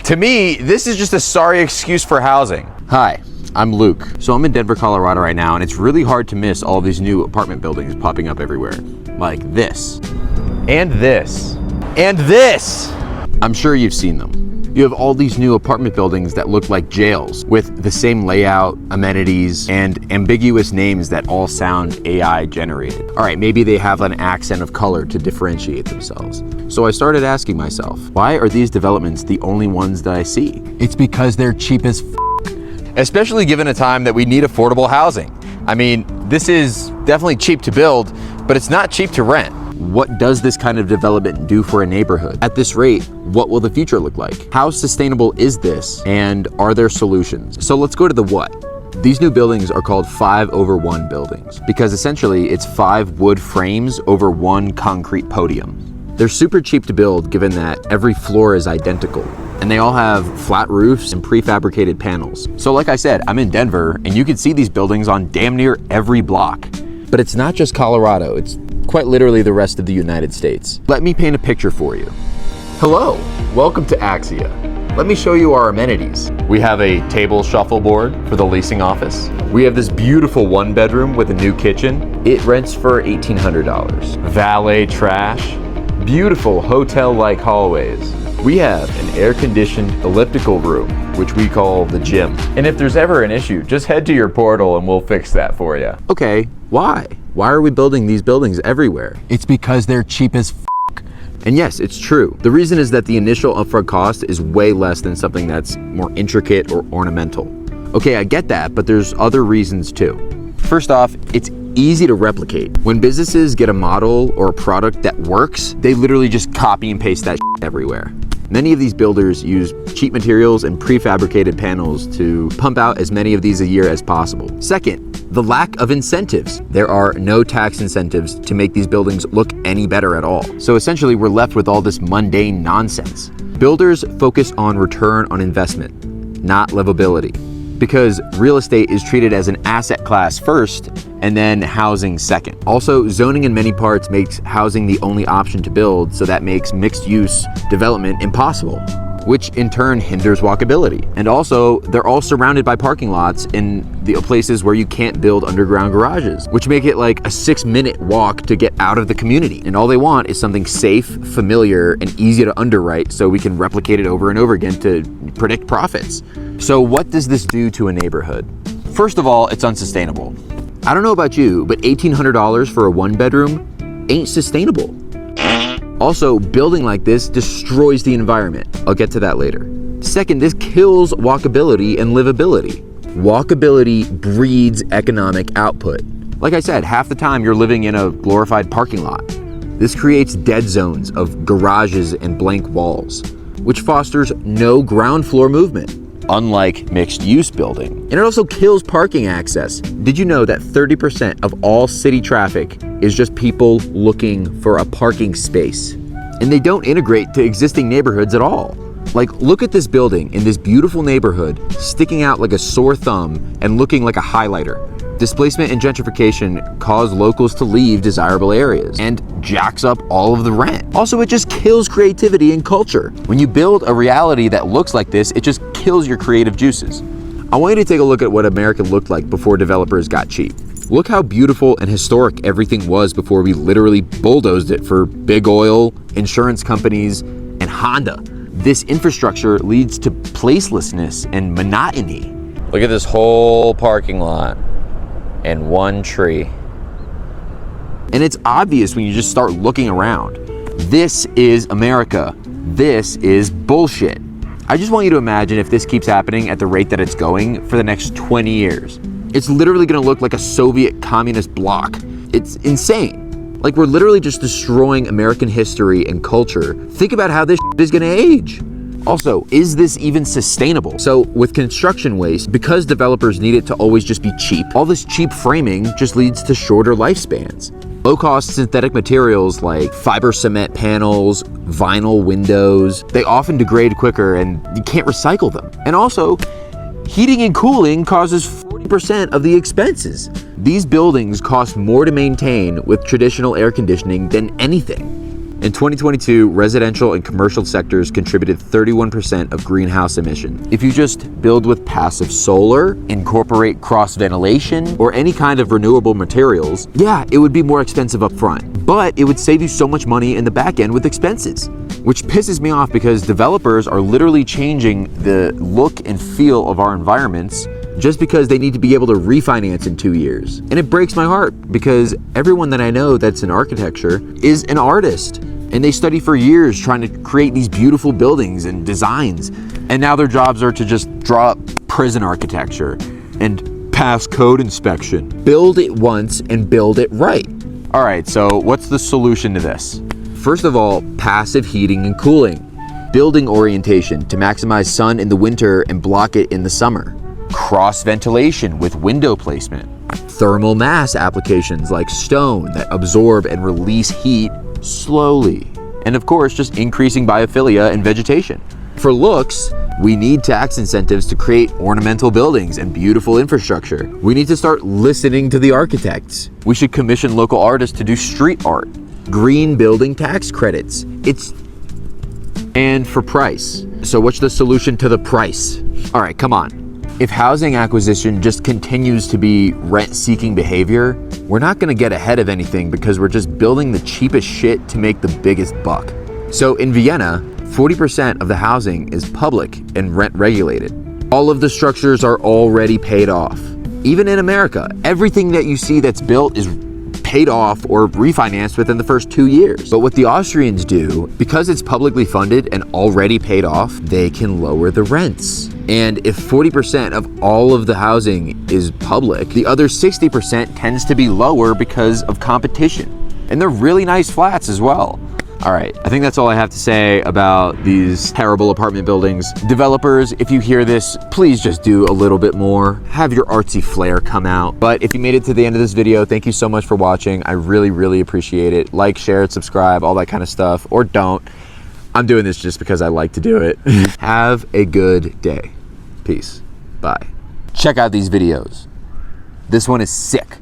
To me, this is just a sorry excuse for housing. Hi, I'm Luke. So I'm in Denver, Colorado right now, and it's really hard to miss all these new apartment buildings popping up everywhere. Like this, and this, and this. I'm sure you've seen them. You have all these new apartment buildings that look like jails with the same layout, amenities, and ambiguous names that all sound AI generated. All right, maybe they have an accent of color to differentiate themselves. So I started asking myself, why are these developments the only ones that I see? It's because they're cheap as especially given a time that we need affordable housing. I mean, this is definitely cheap to build, but it's not cheap to rent. What does this kind of development do for a neighborhood? At this rate, what will the future look like? How sustainable is this? And are there solutions? So let's go to the what. These new buildings are called 5/1 buildings because essentially it's 5 wood frames over 1 concrete podium. They're super cheap to build given that every floor is identical and they all have flat roofs and prefabricated panels. So like I said, I'm in Denver and you can see these buildings on damn near every block. But it's not just Colorado, it's quite literally the rest of the United States. Let me paint a picture for you. Hello, welcome to Axia. Let me show you our amenities. We have a table shuffleboard for the leasing office. We have this beautiful 1-bedroom with a new kitchen. It rents for $1,800. Valet trash, beautiful hotel-like hallways. We have an air-conditioned elliptical room, which we call the gym. And if there's ever an issue, just head to your portal and we'll fix that for you. Okay, why? Why are we building these buildings everywhere? It's because they're cheap as And yes, it's true. The reason is that the initial upfront cost is way less than something that's more intricate or ornamental. Okay, I get that, but there's other reasons too. First off, it's easy to replicate. When businesses get a model or a product that works, they literally just copy and paste that everywhere. Many of these builders use cheap materials and prefabricated panels to pump out as many of these a year as possible. Second, the lack of incentives. There are no tax incentives to make these buildings look any better at all. So essentially, we're left with all this mundane nonsense. Builders focus on return on investment, not livability, because real estate is treated as an asset class first and then housing second. Also, zoning in many parts makes housing the only option to build, so that makes mixed use development impossible, which in turn hinders walkability. And also, they're all surrounded by parking lots in the places where you can't build underground garages, which make it like a 6-minute walk to get out of the community. And all they want is something safe, familiar, and easy to underwrite so we can replicate it over and over again to predict profits. So what does this do to a neighborhood? First of all, it's unsustainable. I don't know about you, but $1,800 for a 1-bedroom ain't sustainable. Also, building like this destroys the environment. I'll get to that later. Second, this kills walkability and livability. Walkability breeds economic output. Like I said, half the time you're living in a glorified parking lot. This creates dead zones of garages and blank walls, which fosters no ground floor movement, unlike mixed-use building. And it also kills parking access. Did you know that 30% of all city traffic is just people looking for a parking space? And they don't integrate to existing neighborhoods at all. Like, look at this building in this beautiful neighborhood, sticking out like a sore thumb and looking like a highlighter. Displacement and gentrification cause locals to leave desirable areas and jacks up all of the rent. Also, it just kills creativity and culture. When you build a reality that looks like this, it just kills your creative juices. I want you to take a look at what America looked like before developers got cheap. Look how beautiful and historic everything was before we literally bulldozed it for big oil, insurance companies, and Honda. This infrastructure leads to placelessness and monotony. Look at this whole parking lot and one tree. And it's obvious when you just start looking around. This is America. This is bullshit. I just want you to imagine if this keeps happening at the rate that it's going for the next 20 years. It's literally gonna look like a Soviet communist bloc. It's insane. Like, we're literally just destroying American history and culture. Think about how this is gonna age. Also, is this even sustainable? So with construction waste, because developers need it to always just be cheap, all this cheap framing just leads to shorter lifespans. Low-cost synthetic materials like fiber cement panels, vinyl windows, they often degrade quicker and you can't recycle them. And also, heating and cooling causes 40% of the expenses. These buildings cost more to maintain with traditional air conditioning than anything. In 2022, residential and commercial sectors contributed 31% of greenhouse emissions. If you just build with passive solar, incorporate cross ventilation, or any kind of renewable materials, yeah, it would be more expensive up front, but it would save you so much money in the back end with expenses. Which pisses me off because developers are literally changing the look and feel of our environments just because they need to be able to refinance in 2 years. And it breaks my heart because everyone that I know that's in architecture is an artist. And they study for years trying to create these beautiful buildings and designs. And now their jobs are to just draw up prison architecture and pass code inspection. Build it once and build it right. All right, so what's the solution to this? First of all, passive heating and cooling. Building orientation to maximize sun in the winter and block it in the summer. Cross ventilation with window placement. Thermal mass applications like stone that absorb and release heat slowly. And of course, just increasing biophilia and vegetation. For looks, we need tax incentives to create ornamental buildings and beautiful infrastructure. We need to start listening to the architects. We should commission local artists to do street art. Green building tax credits. And for price. So what's the solution to the price? All right, come on. If housing acquisition just continues to be rent-seeking behavior, we're not gonna get ahead of anything because we're just building the cheapest shit to make the biggest buck. So in Vienna, 40% of the housing is public and rent regulated. All of the structures are already paid off. Even in America, everything that you see that's built is paid off or refinanced within the first 2 years. But what the Austrians do, because it's publicly funded and already paid off, they can lower the rents. And if 40% of all of the housing is public, the other 60% tends to be lower because of competition. And they're really nice flats as well. All right, I think that's all I have to say about these terrible apartment buildings. Developers, if you hear this, please just do a little bit more. Have your artsy flair come out. But if you made it to the end of this video, thank you so much for watching. I really, really appreciate it. Like, share, subscribe, all that kind of stuff, or don't. I'm doing this just because I like to do it. Have a good day. Peace. Bye. Check out these videos. This one is sick.